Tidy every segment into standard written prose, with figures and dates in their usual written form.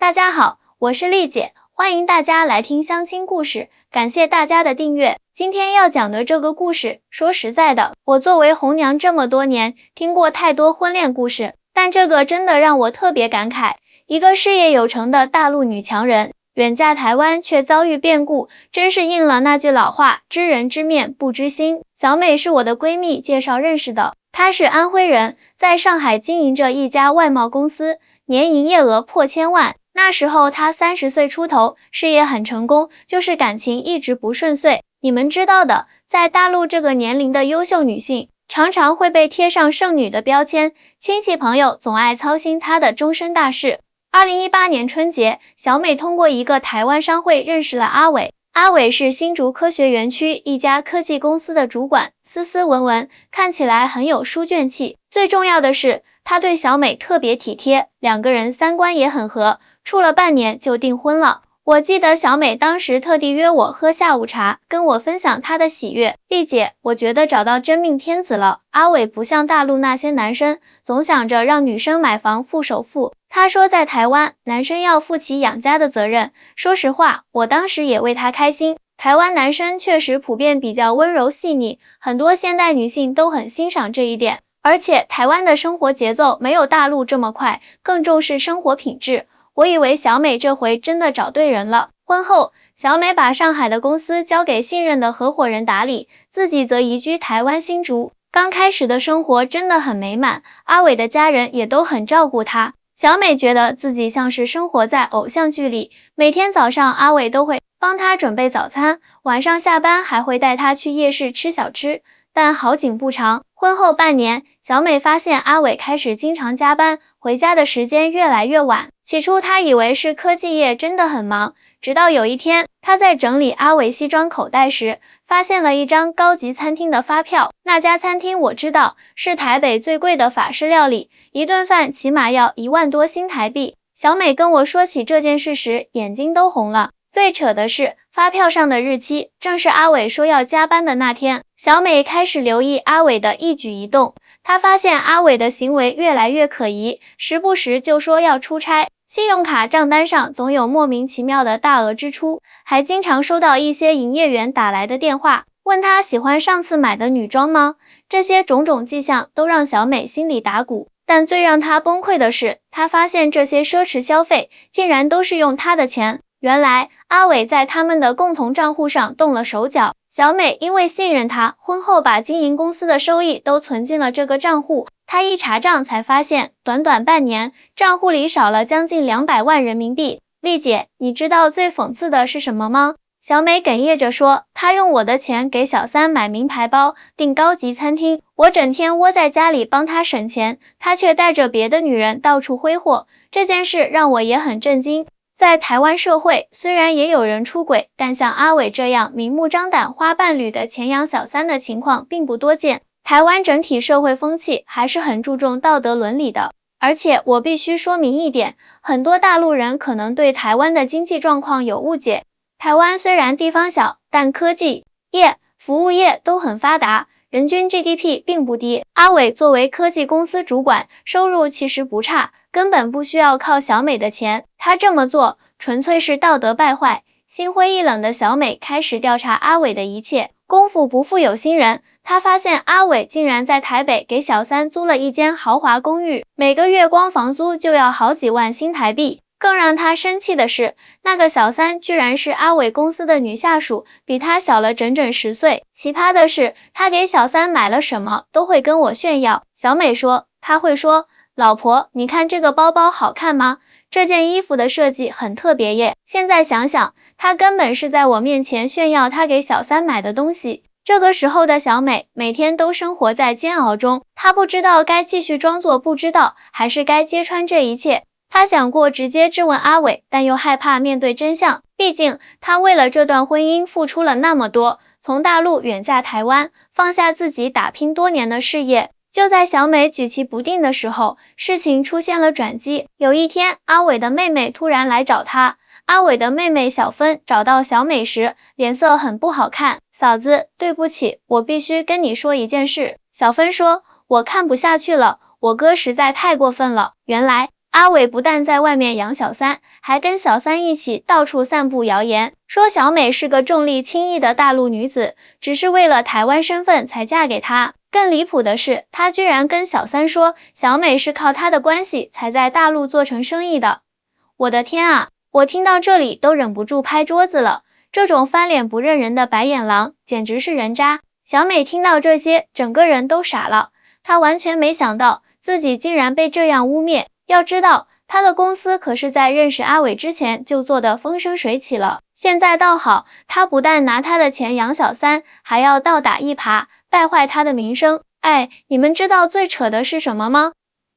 大家好，我是丽姐，欢迎大家来听相亲故事，感谢大家的订阅。今天要讲的这个故事，说实在的，我作为红娘这么多年，听过太多婚恋故事，但这个真的让我特别感慨。一个事业有成的大陆女强人，远嫁台湾却遭遇变故，真是应了那句老话，知人知面不知心。小美是我的闺蜜介绍认识的，她是安徽人，在上海经营着一家外贸公司，年营业额破千万。那时候她30岁出头，事业很成功，就是感情一直不顺遂。你们知道的，在大陆这个年龄的优秀女性，常常会被贴上剩女的标签，亲戚朋友总爱操心她的终身大事。2018年春节，小美通过一个台湾商会认识了阿伟。阿伟是新竹科学园区一家科技公司的主管，斯斯文文，看起来很有书卷气。最重要的是，他对小美特别体贴，两个人三观也很合，处了半年就订婚了。我记得小美当时特地约我喝下午茶，跟我分享她的喜悦。丽姐，我觉得找到真命天子了。阿伟不像大陆那些男生，总想着让女生买房付首付。他说在台湾，男生要负起养家的责任。说实话，我当时也为他开心。台湾男生确实普遍比较温柔细腻，很多现代女性都很欣赏这一点。而且台湾的生活节奏没有大陆这么快，更重视生活品质。我以为小美这回真的找对人了。婚后，小美把上海的公司交给信任的合伙人打理，自己则移居台湾新竹。刚开始的生活真的很美满，阿伟的家人也都很照顾她。小美觉得自己像是生活在偶像剧里，每天早上阿伟都会帮她准备早餐，晚上下班还会带她去夜市吃小吃。但好景不长，婚后半年，小美发现阿伟开始经常加班，回家的时间越来越晚。起初她以为是科技业真的很忙，直到有一天，她在整理阿伟西装口袋时，发现了一张高级餐厅的发票。那家餐厅我知道，是台北最贵的法式料理，一顿饭起码要1万多新台币。小美跟我说起这件事时，眼睛都红了。最扯的是，发票上的日期正是阿伟说要加班的那天。小美开始留意阿伟的一举一动，她发现阿伟的行为越来越可疑，时不时就说要出差，信用卡账单上总有莫名其妙的大额支出，还经常收到一些营业员打来的电话，问他喜欢上次买的女装吗？这些种种迹象都让小美心里打鼓。但最让她崩溃的是，她发现这些奢侈消费竟然都是用她的钱。原来阿伟在他们的共同账户上动了手脚，小美因为信任他，婚后把经营公司的收益都存进了这个账户。她一查账才发现，短短半年，账户里少了将近200万人民币。丽姐，你知道最讽刺的是什么吗？小美哽咽着说，她用我的钱给小三买名牌包，订高级餐厅，我整天窝在家里帮她省钱，她却带着别的女人到处挥霍。这件事让我也很震惊。在台湾社会，虽然也有人出轨，但像阿伟这样明目张胆花伴侣的钱养小三的情况并不多见。台湾整体社会风气还是很注重道德伦理的。而且我必须说明一点，很多大陆人可能对台湾的经济状况有误解。台湾虽然地方小，但科技业、服务业都很发达，人均 GDP 并不低。阿伟作为科技公司主管，收入其实不差，根本不需要靠小美的钱，他这么做纯粹是道德败坏。心灰意冷的小美开始调查阿伟的一切，功夫不负有心人，她发现阿伟竟然在台北给小三租了一间豪华公寓，每个月光房租就要好几万新台币。更让她生气的是，那个小三居然是阿伟公司的女下属，比她小了整整10岁。奇葩的是，她给小三买了什么都会跟我炫耀。小美说，她会说，老婆，你看这个包包好看吗？这件衣服的设计很特别耶。现在想想，她根本是在我面前炫耀她给小三买的东西。这个时候的小美每天都生活在煎熬中，她不知道该继续装作不知道，还是该揭穿这一切。她想过直接质问阿伟，但又害怕面对真相，毕竟她为了这段婚姻付出了那么多，从大陆远嫁台湾，放下自己打拼多年的事业。就在小美举棋不定的时候，事情出现了转机。有一天，阿伟的妹妹突然来找她。阿伟的妹妹小芬找到小美时，脸色很不好看。嫂子，对不起，我必须跟你说一件事。小芬说，我看不下去了，我哥实在太过分了。原来阿伟不但在外面养小三，还跟小三一起到处散布谣言，说小美是个重利轻义的大陆女子，只是为了台湾身份才嫁给他。更离谱的是，他居然跟小三说，小美是靠他的关系才在大陆做成生意的。我的天啊！我听到这里都忍不住拍桌子了，这种翻脸不认人的白眼狼简直是人渣。小美听到这些，整个人都傻了，她完全没想到自己竟然被这样污蔑。要知道，她的公司可是在认识阿伟之前就做得风生水起了，现在倒好，她不但拿他的钱养小三，还要倒打一耙，败坏他的名声。哎，你们知道最扯的是什么吗？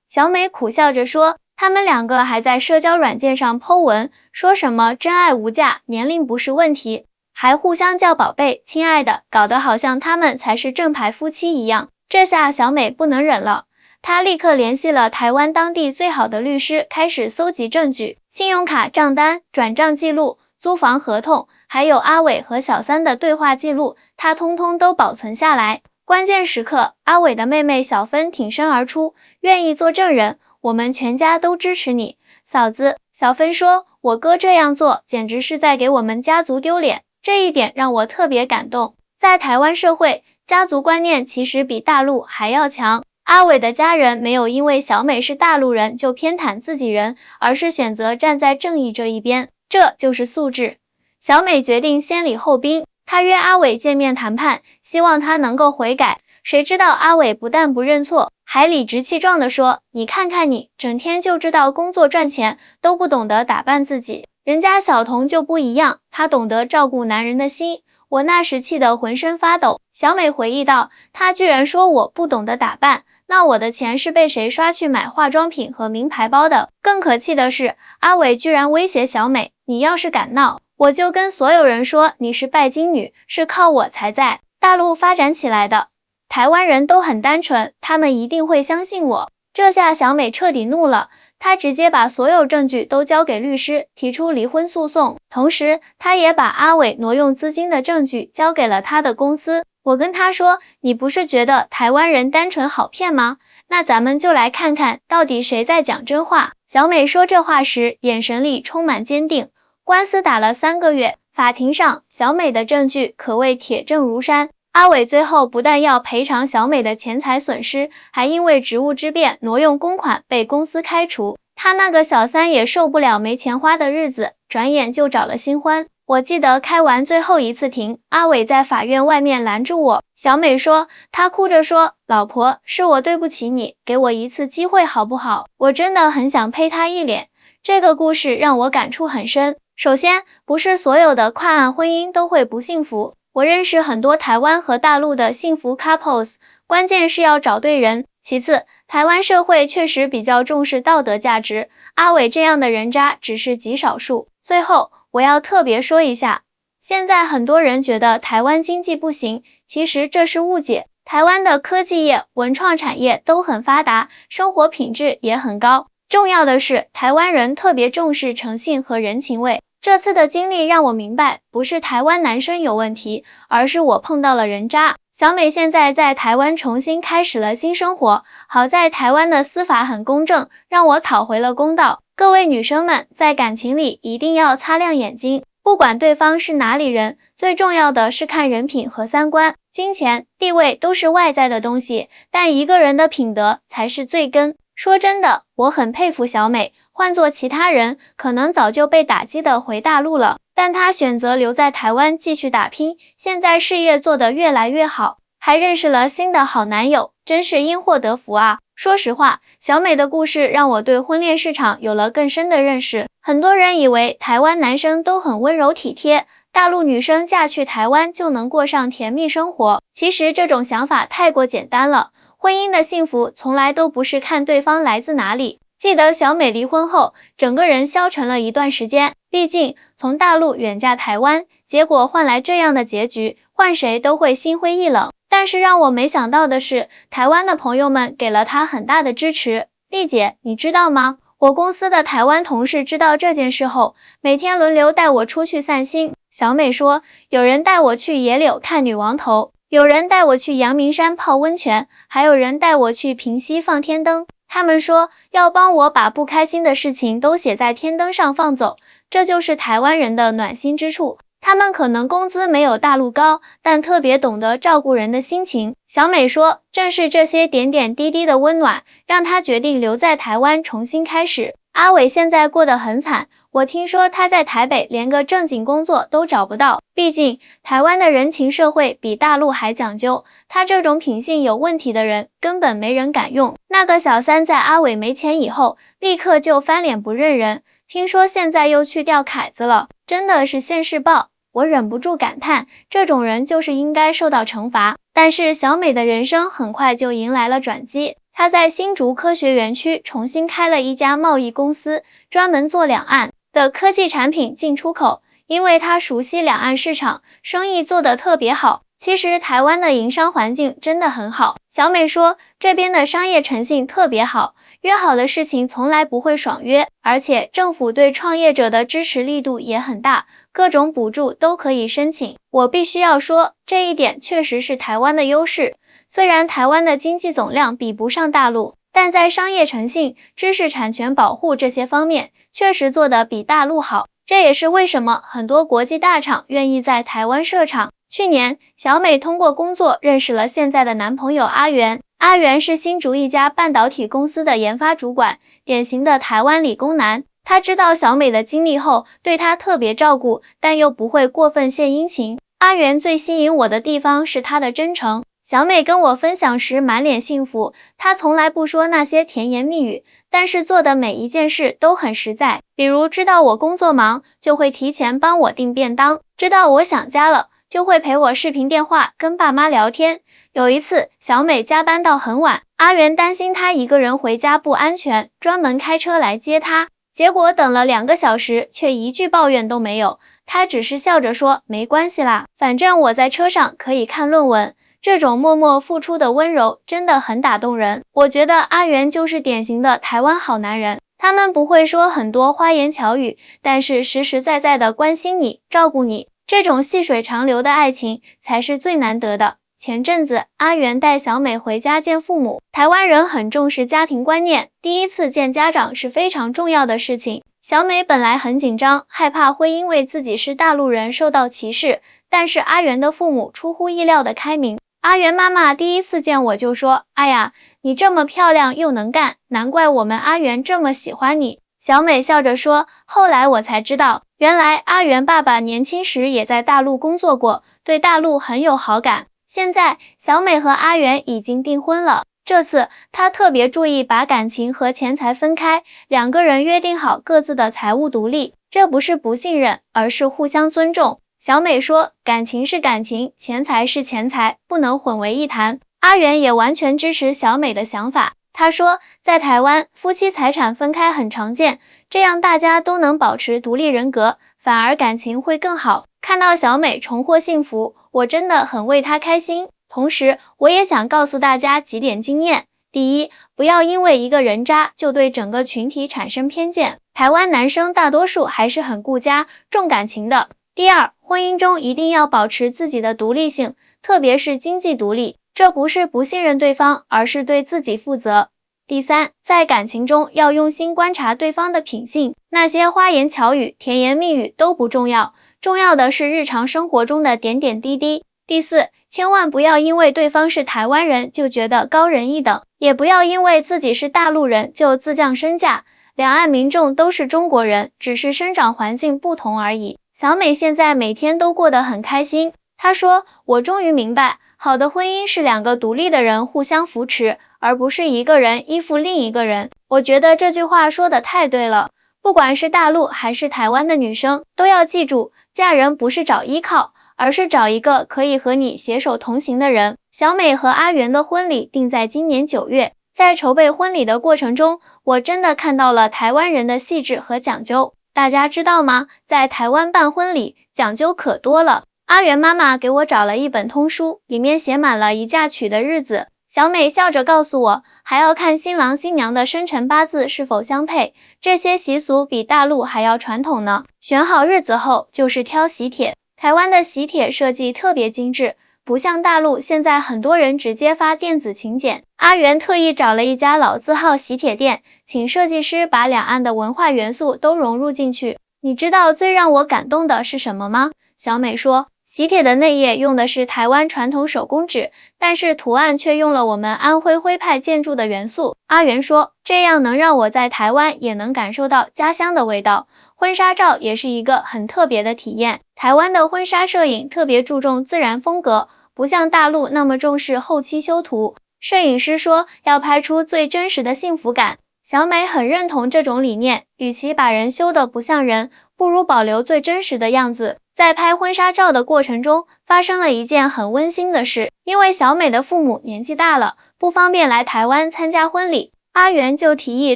小美苦笑着说，他们两个还在社交软件上 po 文，说什么真爱无价，年龄不是问题，还互相叫宝贝、亲爱的，搞得好像他们才是正牌夫妻一样。这下小美不能忍了，她立刻联系了台湾当地最好的律师，开始搜集证据，信用卡账单、转账记录、租房合同，还有阿伟和小三的对话记录，她通通都保存下来。关键时刻，阿伟的妹妹小芬挺身而出，愿意做证人，我们全家都支持你。嫂子，小芬说，我哥这样做简直是在给我们家族丢脸，这一点让我特别感动。在台湾社会，家族观念其实比大陆还要强。阿伟的家人没有因为小美是大陆人就偏袒自己人，而是选择站在正义这一边，这就是素质。小美决定先礼后兵，她约阿伟见面谈判，希望他能够悔改。谁知道阿伟不但不认错，还理直气壮地说，你看看你，整天就知道工作赚钱，都不懂得打扮自己。人家小童就不一样，她懂得照顾男人的心。我那时气得浑身发抖。小美回忆道，她居然说我不懂得打扮，那我的钱是被谁刷去买化妆品和名牌包的？更可气的是，阿伟居然威胁小美，你要是敢闹，我就跟所有人说你是拜金女，是靠我才在大陆发展起来的。台湾人都很单纯，他们一定会相信我。这下小美彻底怒了，她直接把所有证据都交给律师，提出离婚诉讼。同时，她也把阿伟挪用资金的证据交给了他的公司。我跟他说，你不是觉得台湾人单纯好骗吗？那咱们就来看看到底谁在讲真话。小美说这话时，眼神里充满坚定。官司打了3个月，法庭上小美的证据可谓铁证如山。阿伟最后不但要赔偿小美的钱财损失，还因为职务之便挪用公款被公司开除。他那个小三也受不了没钱花的日子，转眼就找了新欢。我记得开完最后一次庭，阿伟在法院外面拦住我。小美说，她哭着说，老婆，是我对不起你，给我一次机会好不好？我真的很想呸她一脸。这个故事让我感触很深。首先，不是所有的跨岸婚姻都会不幸福。我认识很多台湾和大陆的幸福 couples， 关键是要找对人。其次，台湾社会确实比较重视道德价值，阿伟这样的人渣只是极少数。最后，我要特别说一下，现在很多人觉得台湾经济不行，其实这是误解。台湾的科技业、文创产业都很发达，生活品质也很高。重要的是，台湾人特别重视诚信和人情味。这次的经历让我明白，不是台湾男生有问题，而是我碰到了人渣。小美现在在台湾重新开始了新生活，好在台湾的司法很公正，让我讨回了公道。各位女生们，在感情里一定要擦亮眼睛，不管对方是哪里人，最重要的是看人品和三观。金钱、地位都是外在的东西，但一个人的品德才是最根。说真的，我很佩服小美，换做其他人，可能早就被打击的回大陆了，但她选择留在台湾继续打拼，现在事业做得越来越好，还认识了新的好男友，真是因祸得福啊！说实话，小美的故事让我对婚恋市场有了更深的认识。很多人以为台湾男生都很温柔体贴，大陆女生嫁去台湾就能过上甜蜜生活，其实这种想法太过简单了。婚姻的幸福从来都不是看对方来自哪里。记得小美离婚后，整个人消沉了一段时间，毕竟从大陆远嫁台湾，结果换来这样的结局，换谁都会心灰意冷。但是让我没想到的是，台湾的朋友们给了她很大的支持。丽姐，你知道吗？我公司的台湾同事知道这件事后，每天轮流带我出去散心。小美说，有人带我去野柳看女王头，有人带我去阳明山泡温泉，还有人带我去平溪放天灯。他们说要帮我把不开心的事情都写在天灯上放走，这就是台湾人的暖心之处。他们可能工资没有大陆高，但特别懂得照顾人的心情。小美说，正是这些点点滴滴的温暖，让她决定留在台湾重新开始。阿伟现在过得很惨，我听说他在台北连个正经工作都找不到，毕竟台湾的人情社会比大陆还讲究，他这种品性有问题的人根本没人敢用。那个小三在阿伟没钱以后，立刻就翻脸不认人，听说现在又去钓凯子了，真的是现世报。我忍不住感叹，这种人就是应该受到惩罚。但是小美的人生很快就迎来了转机，她在新竹科学园区重新开了一家贸易公司，专门做两岸的科技产品进出口。因为她熟悉两岸市场，生意做得特别好。其实台湾的营商环境真的很好，小美说这边的商业诚信特别好，约好的事情从来不会爽约，而且政府对创业者的支持力度也很大，各种补助都可以申请。我必须要说，这一点确实是台湾的优势。虽然台湾的经济总量比不上大陆，但在商业诚信、知识产权保护这些方面，确实做得比大陆好。这也是为什么很多国际大厂愿意在台湾设厂。去年，小美通过工作认识了现在的男朋友阿元。阿元是新竹一家半导体公司的研发主管，典型的台湾理工男。他知道小美的经历后，对她特别照顾，但又不会过分献殷勤。阿元最吸引我的地方是他的真诚。小美跟我分享时满脸幸福，她从来不说那些甜言蜜语，但是做的每一件事都很实在。比如知道我工作忙，就会提前帮我订便当；知道我想家了，就会陪我视频电话跟爸妈聊天。有一次，小美加班到很晚，阿元担心她一个人回家不安全，专门开车来接她。结果等了2个小时，却一句抱怨都没有。他只是笑着说，没关系啦，反正我在车上可以看论文。这种默默付出的温柔真的很打动人。我觉得阿元就是典型的台湾好男人，他们不会说很多花言巧语，但是实实在在的关心你，照顾你，这种细水长流的爱情才是最难得的。前阵子，阿元带小美回家见父母。台湾人很重视家庭观念，第一次见家长是非常重要的事情。小美本来很紧张，害怕会因为自己是大陆人受到歧视，但是阿元的父母出乎意料的开明。阿元妈妈第一次见我就说，哎呀，你这么漂亮又能干，难怪我们阿元这么喜欢你。小美笑着说，后来我才知道，原来阿元爸爸年轻时也在大陆工作过，对大陆很有好感。现在，小美和阿元已经订婚了。这次，她特别注意把感情和钱财分开，2个人约定好各自的财务独立。这不是不信任，而是互相尊重。小美说，感情是感情，钱财是钱财，不能混为一谈。阿元也完全支持小美的想法。他说，在台湾，夫妻财产分开很常见，这样大家都能保持独立人格，反而感情会更好。看到小美重获幸福，我真的很为她开心。同时，我也想告诉大家几点经验。第一，不要因为一个人渣就对整个群体产生偏见。台湾男生大多数还是很顾家、重感情的。第二，婚姻中一定要保持自己的独立性，特别是经济独立。这不是不信任对方，而是对自己负责。第三，在感情中要用心观察对方的品性，那些花言巧语、甜言蜜语都不重要，重要的是日常生活中的点点滴滴。第四，千万不要因为对方是台湾人就觉得高人一等，也不要因为自己是大陆人就自降身价。两岸民众都是中国人，只是生长环境不同而已。小美现在每天都过得很开心。她说，我终于明白，好的婚姻是2个独立的人互相扶持，而不是一个人依附另一个人。我觉得这句话说得太对了。不管是大陆还是台湾的女生，都要记住，嫁人不是找依靠，而是找一个可以和你携手同行的人。小美和阿元的婚礼定在今年9月。在筹备婚礼的过程中，我真的看到了台湾人的细致和讲究。大家知道吗？在台湾办婚礼讲究可多了。阿元妈妈给我找了一本通书，里面写满了宜嫁娶的日子。小美笑着告诉我，还要看新郎新娘的生辰八字是否相配，这些习俗比大陆还要传统呢。选好日子后，就是挑喜帖。台湾的喜帖设计特别精致，不像大陆现在很多人直接发电子请柬。阿元特意找了一家老字号喜帖店，请设计师把两岸的文化元素都融入进去。你知道最让我感动的是什么吗？小美说，喜帖的内页用的是台湾传统手工纸，但是图案却用了我们安徽徽派建筑的元素。阿元说，这样能让我在台湾也能感受到家乡的味道。婚纱照也是一个很特别的体验，台湾的婚纱摄影特别注重自然风格，不像大陆那么重视后期修图。摄影师说要拍出最真实的幸福感。小美很认同这种理念，与其把人修得不像人，不如保留最真实的样子。在拍婚纱照的过程中，发生了一件很温馨的事，因为小美的父母年纪大了，不方便来台湾参加婚礼，阿元就提议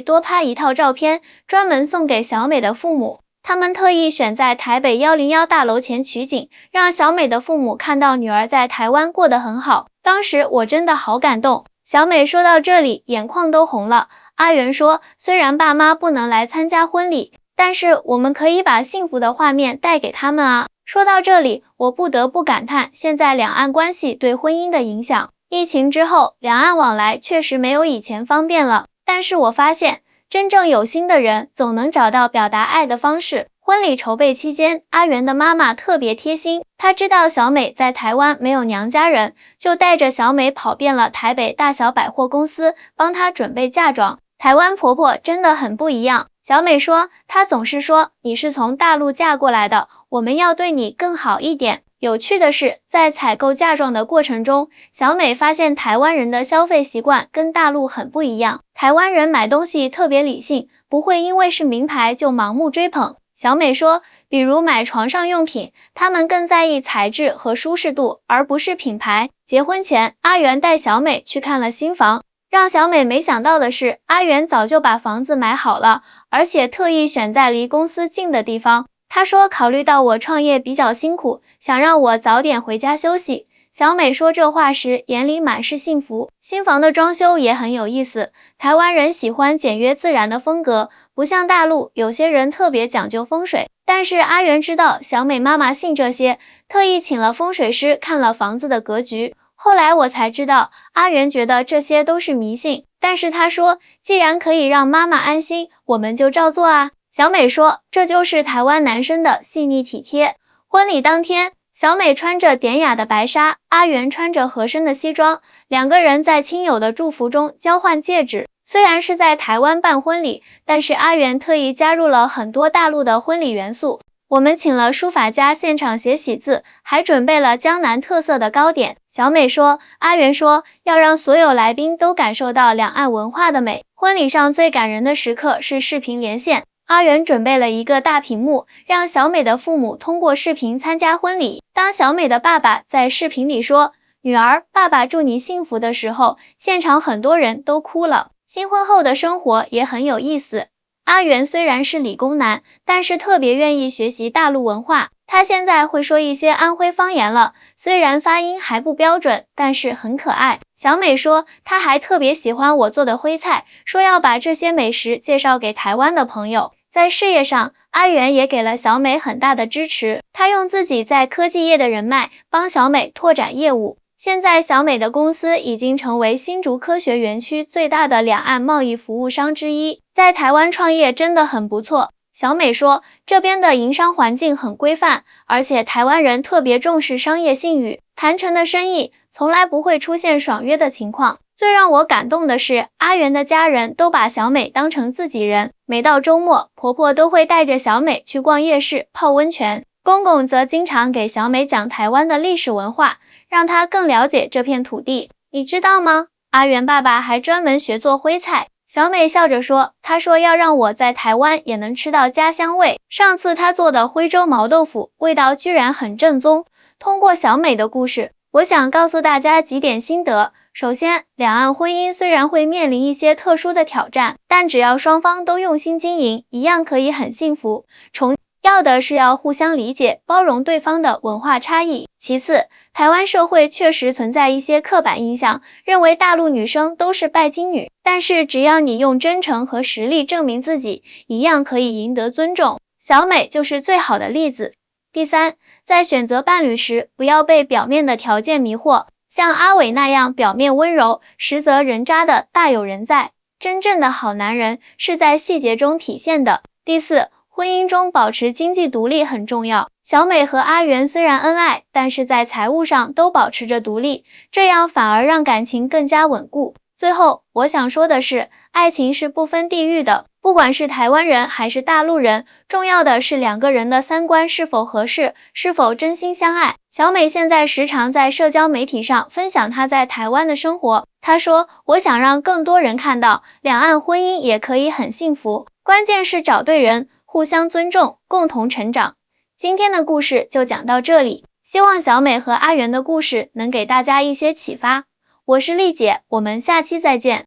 多拍一套照片，专门送给小美的父母。他们特意选在台北101大楼前取景，让小美的父母看到女儿在台湾过得很好。当时我真的好感动。小美说到这里，眼眶都红了。阿元说，虽然爸妈不能来参加婚礼，但是我们可以把幸福的画面带给他们啊。说到这里，我不得不感叹现在两岸关系对婚姻的影响。疫情之后，两岸往来确实没有以前方便了，但是我发现真正有心的人总能找到表达爱的方式。婚礼筹备期间，阿元的妈妈特别贴心，她知道小美在台湾没有娘家人，就带着小美跑遍了台北大小百货公司，帮她准备嫁妆。台湾婆婆真的很不一样。小美说，她总是说你是从大陆嫁过来的，我们要对你更好一点。有趣的是，在采购嫁妆的过程中，小美发现台湾人的消费习惯跟大陆很不一样。台湾人买东西特别理性，不会因为是名牌就盲目追捧。小美说，比如买床上用品，他们更在意材质和舒适度，而不是品牌。结婚前，阿元带小美去看了新房，让小美没想到的是，阿元早就把房子买好了，而且特意选在离公司近的地方。他说，考虑到我创业比较辛苦，想让我早点回家休息。小美说这话时，眼里满是幸福。新房的装修也很有意思，台湾人喜欢简约自然的风格，不像大陆，有些人特别讲究风水。但是阿元知道小美妈妈信这些，特意请了风水师看了房子的格局。后来我才知道，阿元觉得这些都是迷信，但是他说，既然可以让妈妈安心，我们就照做啊。小美说，这就是台湾男生的细腻体贴。婚礼当天，小美穿着典雅的白纱，阿元穿着合身的西装，两个人在亲友的祝福中交换戒指。虽然是在台湾办婚礼，但是阿元特意加入了很多大陆的婚礼元素。我们请了书法家现场写喜字，还准备了江南特色的糕点。小美说，阿元说要让所有来宾都感受到两岸文化的美。婚礼上最感人的时刻是视频连线，阿元准备了一个大屏幕，让小美的父母通过视频参加婚礼。当小美的爸爸在视频里说，女儿，爸爸祝你幸福的时候，现场很多人都哭了。新婚后的生活也很有意思。阿元虽然是理工男，但是特别愿意学习大陆文化。他现在会说一些安徽方言了，虽然发音还不标准，但是很可爱。小美说，她还特别喜欢我做的徽菜，说要把这些美食介绍给台湾的朋友。在事业上，阿元也给了小美很大的支持，他用自己在科技业的人脉帮小美拓展业务。现在小美的公司已经成为新竹科学园区最大的两岸贸易服务商之一，在台湾创业真的很不错。小美说，这边的营商环境很规范，而且台湾人特别重视商业信誉，谈成的生意从来不会出现爽约的情况。最让我感动的是，阿元的家人都把小美当成自己人，每到周末，婆婆都会带着小美去逛夜市、泡温泉，公公则经常给小美讲台湾的历史文化，让她更了解这片土地。你知道吗？阿元爸爸还专门学做徽菜。小美笑着说，他说要让我在台湾也能吃到家乡味。上次他做的徽州毛豆腐，味道居然很正宗。通过小美的故事，我想告诉大家几点心得。首先，两岸婚姻虽然会面临一些特殊的挑战，但只要双方都用心经营，一样可以很幸福。重要的是要互相理解，包容对方的文化差异。其次，台湾社会确实存在一些刻板印象，认为大陆女生都是拜金女，但是只要你用真诚和实力证明自己，一样可以赢得尊重。小美就是最好的例子。第三，在选择伴侣时，不要被表面的条件迷惑，像阿伟那样表面温柔，实则人渣的大有人在。真正的好男人是在细节中体现的。第四，婚姻中保持经济独立很重要。小美和阿元虽然恩爱，但是在财务上都保持着独立，这样反而让感情更加稳固。最后，我想说的是，爱情是不分地域的，不管是台湾人还是大陆人，重要的是两个人的三观是否合适，是否真心相爱。小美现在时常在社交媒体上分享她在台湾的生活，她说：“我想让更多人看到，两岸婚姻也可以很幸福，关键是找对人，互相尊重，共同成长。”今天的故事就讲到这里，希望小美和阿元的故事能给大家一些启发。我是丽姐，我们下期再见。